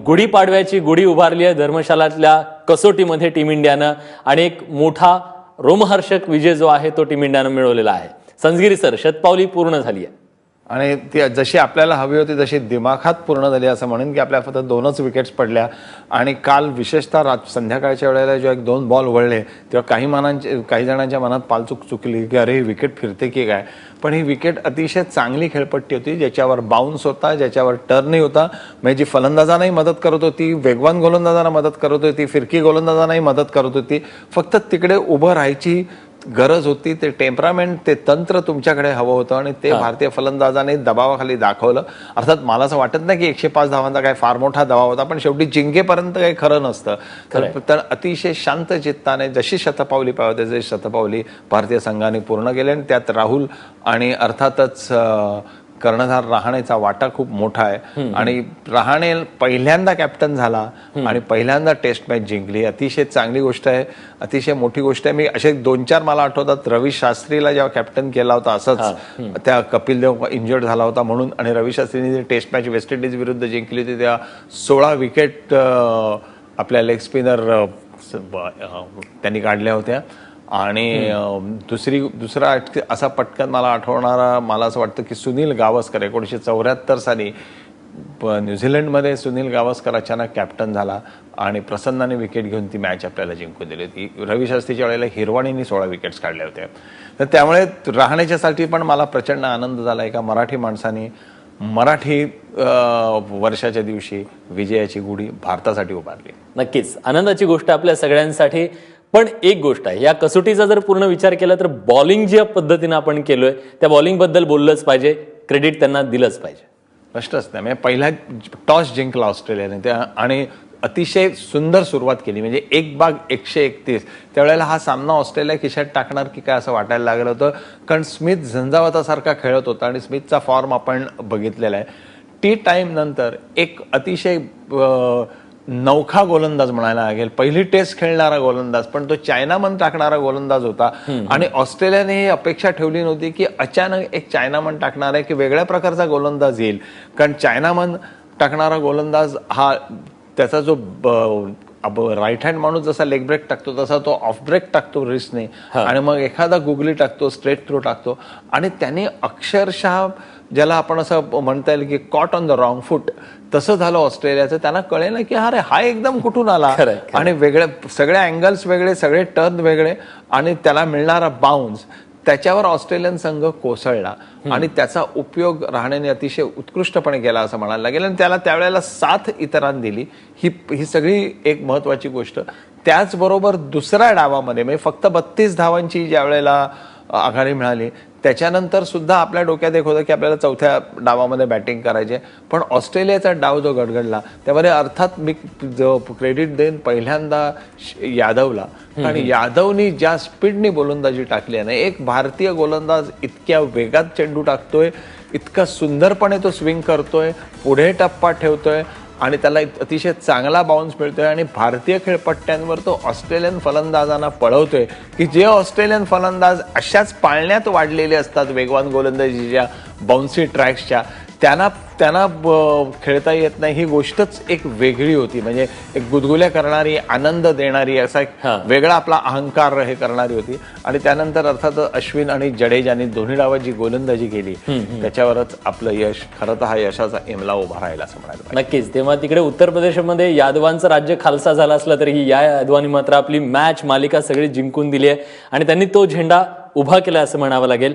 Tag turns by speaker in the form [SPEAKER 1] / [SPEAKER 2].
[SPEAKER 1] गुढीपाडव्याची गुढी उभारली आहे धर्मशालातल्या कसोटीमध्ये टीम इंडियानं आणि एक मोठा रोमहर्षक विजय जो आहे तो टीम इंडियानं मिळवलेला आहे। संजगिरी सर, शतपावली पूर्ण झाली आहे
[SPEAKER 2] आणि ती जशी आपल्याला हवी होती तशी दिमाखात पूर्ण झाली असं म्हणेन की आपल्या फक्त 2च विकेट्स पडल्या। आणि काल विशेषतः संध्याकाळच्या वेळेला जेव्हा 1-2 बॉल वळले तेव्हा काही जणांच्या मनात पालचूक चुकली की अरे ही विकेट फिरते की काय, पण ही विकेट अतिशय चांगली खेळपट्टी होती, ज्याच्यावर बाउन्स होता, ज्याच्यावर टर्नही होता, म्हणजे जी फलंदाजांनाही मदत करत होती, वेगवान गोलंदाजांना मदत करत होती, फिरकी गोलंदाजांनाही मदत करत होती। फक्त तिकडे उभं राहायची गरज होती, ते टेम्परामेंट, ते तंत्र तुमच्याकडे हवं होतं आणि ते भारतीय फलंदाजाने दबावाखाली दाखवलं। अर्थात मला असं वाटत नाही की 105 धावांचा काय फार मोठा दबाव होता, पण शेवटी जिंकेपर्यंत काही खरं नसतं। तर अतिशय शांत चित्ताने जशी शतपावली पाहिजे तशी शतपावली भारतीय संघाने पूर्ण केली आणि त्यात राहुल आणि अर्थातच कर्णधार रहाणेचा वाटा खूप मोठा आहे। आणि रहाणे पहिल्यांदा कॅप्टन झाला आणि पहिल्यांदा टेस्ट मॅच जिंकली, अतिशय चांगली गोष्ट आहे, अतिशय मोठी गोष्ट आहे। मी असे 2-4 मला आठवतात, रवी शास्त्रीला जेव्हा कॅप्टन केला होता असंच त्या कपिल देव इंजर्ड झाला होता म्हणून, आणि रवी शास्त्रीने टेस्ट मॅच वेस्ट इंडिज विरुद्ध जिंकली होती तेव्हा 16 विकेट आपल्या लेग स्पिनर त्यांनी काढल्या होत्या। आणि दुसरा असा पटकन मला आठवणारा, मला असं वाटतं की सुनील गावस्कर 1974 साली न्यूझीलंडमध्ये सुनील गावस्कर अचानक कॅप्टन झाला आणि प्रसन्नाने विकेट घेऊन ती मॅच आपल्याला जिंकून दिली होती। रवी शास्त्रीच्या वेळेला हिरवाणींनी 16 विकेट्स काढल्या होत्या। तर त्यामुळे राहण्याच्यासाठी पण मला प्रचंड आनंद झाला एका मराठी माणसाने मराठी वर्षाच्या दिवशी विजयाची गुढी भारतासाठी उभारली।
[SPEAKER 1] नक्कीच आनंदाची गोष्ट आपल्या सगळ्यांसाठी। पण एक गोष्ट आहे, या कसोटीचा जर पूर्ण विचार केला तर बॉलिंग ज्या पद्धतीने आपण केलोय त्या बॉलिंग बद्दल बोललंच पाहिजे, क्रेडिट त्यांना दिलंच पाहिजे।
[SPEAKER 2] प्रश्नच नाही, म्हणजे पहिला टॉस जिंकला ऑस्ट्रेलियाने त्या आणि अतिशय सुंदर सुरुवात केली, म्हणजे 1/131। त्यावेळेला हा सामना ऑस्ट्रेलिया खिशात टाकणार की काय असं वाटायला लागलं होतं, कारण स्मिथ झंझावातासारखा खेळत होता आणि स्मिथचा फॉर्म आपण बघितलेला आहे। टी टाइम नंतर एक अतिशय नौखा गोलंदाज म्हणायला लागेल, पहिली टेस्ट खेळणारा गोलंदाज, पण तो चायनामन टाकणारा गोलंदाज होता। आणि ऑस्ट्रेलियाने ही अपेक्षा ठेवली नव्हती की अचानक एक चायनामन टाकणार आहे की वेगळ्या प्रकारचा गोलंदाज येईल, कारण चायनामन टाकणारा गोलंदाज हा त्याचा जो राईट हँड माणूस जसा लेग ब्रेक टाकतो तसा तो ऑफ ब्रेक टाकतो रिस्टने, आणि मग एखादा गुगली टाकतो, स्ट्रेट थ्रो टाकतो, आणि त्याने अक्षरशः ज्याला आपण असं म्हणता येईल की caught on the wrong foot तसं झालं ऑस्ट्रेलियाचं। त्यांना कळेल की अरे हा एकदम कुठून आला, आणि वेगळे सगळे अँगल्स वेगळे, सगळे टर्न वेगळे, आणि त्याला मिळणारा बाउन्स त्याच्यावर ऑस्ट्रेलियन संघ कोसळला आणि त्याचा उपयोग राहण्याने अतिशय उत्कृष्टपणे केला असं म्हणायला लागेल। आणि त्याला त्यावेळेला साथ इतरांनी दिली, ही सगळी एक महत्वाची गोष्ट। त्याचबरोबर दुसऱ्या डावामध्ये म्हणजे फक्त 32 धावांची ज्या वेळेला आघाडी मिळाली त्याच्यानंतर सुद्धा आपल्या डोक्यात एक होतं की आपल्याला चौथ्या डावामध्ये बॅटिंग करायचे, पण ऑस्ट्रेलियाचा डाव जो गडगडला त्यामध्ये अर्थात मी जो क्रेडिट देईन पहिल्यांदा यादवला, आणि यादवनी ज्या स्पीडनी गोलंदाजी टाकली आहे ना, एक भारतीय गोलंदाज इतक्या वेगात चेंडू टाकतोय, इतका सुंदरपणे तो स्विंग करतोय, पुढे टप्पा ठेवतोय आणि त्याला अतिशय चांगला बाउन्स मिळतोय, आणि भारतीय खेळपट्ट्यांवर तो ऑस्ट्रेलियन फलंदाजांना पळवतोय की जे ऑस्ट्रेलियन फलंदाज अशाच पाळण्यात वाढलेले असतात वेगवान गोलंदाजीच्या बाउन्सी ट्रॅक्सच्या, त्यांना खेळता येत नाही। ही गोष्टच एक वेगळी होती, म्हणजे एक गुदगुल्या करणारी, आनंद देणारी, असा एक वेगळा आपला अहंकार हे करणारी होती। आणि त्यानंतर अर्थात अश्विन आणि जडेजाने दोन्ही डावात जी गोलंदाजी केली त्याच्यावरच आपलं यश, खरं तर हा यशाचा इमला उभा राहिला असं म्हणायला
[SPEAKER 1] नक्कीच। तेव्हा तिकडे उत्तर प्रदेशमध्ये यादवांचं राज्य खालसा झाला असला तरी या यादवांनी मात्र आपली मॅच मालिका सगळी जिंकून दिली आहे आणि त्यांनी तो झेंडा उभा केला असं म्हणावं लागेल।